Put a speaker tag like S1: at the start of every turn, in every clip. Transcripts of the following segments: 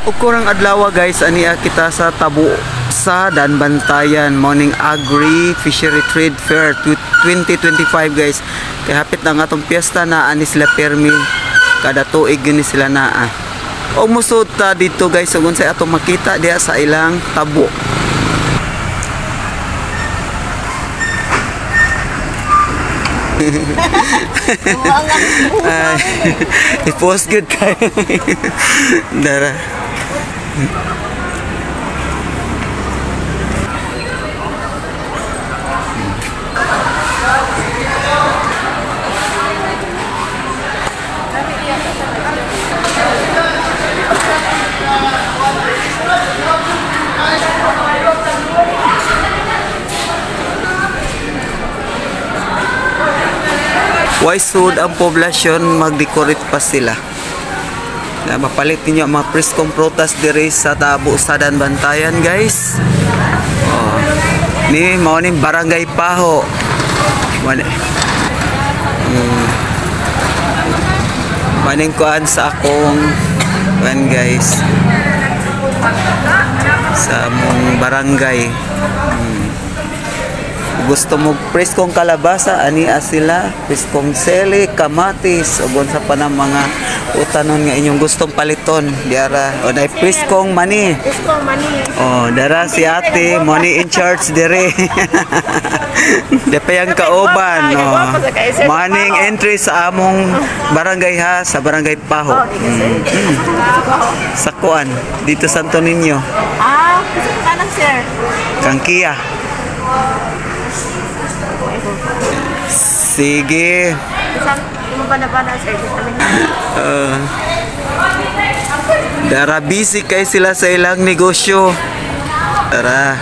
S1: Ukurang adlaw guys, ania kita sa Tabo sa Danbantayan Morning Agri Fishery Trade Fair 2025 guys. Kay hapit na nga tong piyesta na ani sila permi kada tuig gini sila naa. O musud ta dito guys ug unsay atong makita diha sa ilang tabo. It was good kayo. Dara. Why sud ang poblasyon mag-decorate pa sila? Na mapalit niyo mga preskong prutas diri sa Tabo sa Danbantayan guys. Oh. Ni mao ni Barangay Paho. Maning kuan sa akong kuan guys. Sa mong barangay. Gusto mo preskong kalabasa ani sila, preskong sili, kamatis ug unsa pa na mga utanon nga inyong gustong paliton diara. O nay preskong mani.
S2: Preskong mani.
S1: Oh, dara si ate, money in charge dire. Depayang kauban, no. Maning entry sa among barangay ha, sa Barangay Paho. Sa kuan dito sa Santo Niño.
S2: Ah, kanang sir.
S1: Kangkiya. Sige. Dara busy kay sila sa ilang negosyo. Dara.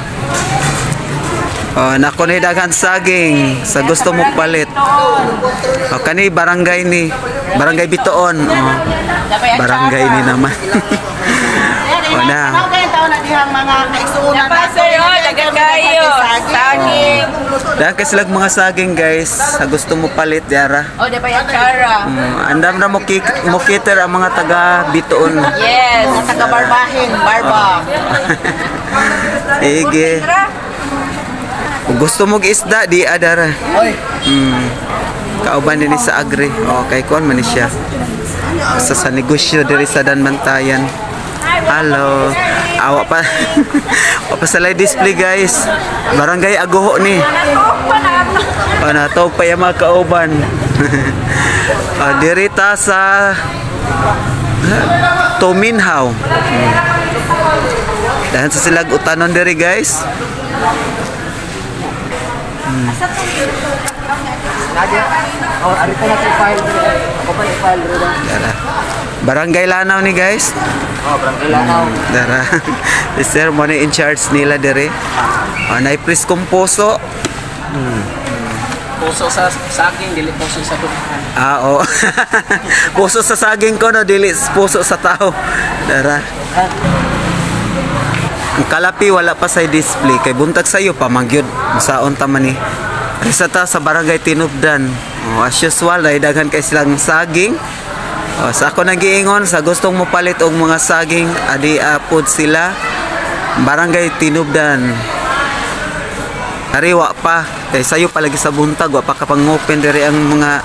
S1: Oh, nako ni daghan saging sa gusto mo palit. Oh, kani barangay ni Barangay Bitoon. Oh. Barangay ni naman. Oh na.
S2: Mga kaisunan
S3: pa sir, dagan kayo. Saging.
S1: Dahil kasi lang mga saging guys, sa gusto mo palit diara.
S3: Oh, di ba yung chara?
S1: Andam na mo kiter ang mga taga Bitoon.
S3: Yes,
S2: taga Barbahin, Barba.
S1: Sige. Kung gusto mo isda di adara. Kauban din sa agri. Okay, kuan man ni siya. Sa negosyo diri sa Danbantayan. Hello. Awa pa. Awa pa sa live display guys. Barangay Agoho ni. Natog pa yung mga kauban. Dirita sa Tuminhaw. Dahil sa silag utanon diri guys. Barangay Lanao ni guys.
S4: Oh, Barangay Lanao.
S1: Dara. The ceremony in charge nila dire. Naipris kong puso.
S4: Puso sa saging, dili puso sa tuhan.
S1: Oo. Puso sa saging ko no, dili puso sa tao. Dara. Ang kalapi wala pa sa display kay buntag sayo pa magyud saon ta man ni. Isa ta sa Barangay Tinubdan. As usual daghan kay silang saging. Sa ako nagiingon sa gustong mo palit og mga saging adi apod sila Barangay Tinubdan. Ariwa pa kay sayo palagi sa buntag wa pa kapang open diri ang mga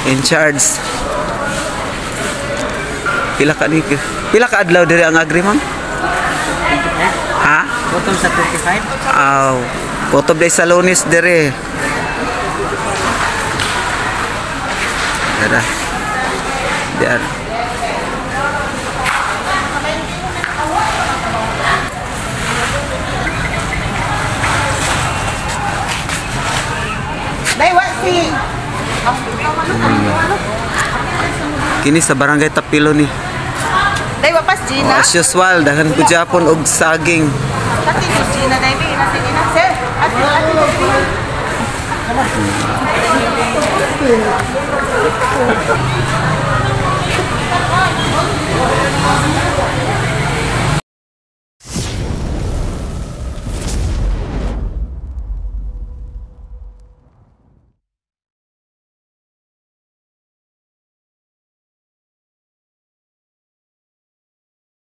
S1: in charge. Pila ka adlaw diri ang agri ma'am? Ha?
S4: Bottom sa 25.
S1: Kutob day sa Lunes diri. Dara. Diyan. Kini sa Barangay Tapilo ni.
S2: Day wapas Gina.
S1: As usual daghan po Japon og saging.
S2: Kati Gina day bi nasi Gina sir. Ati.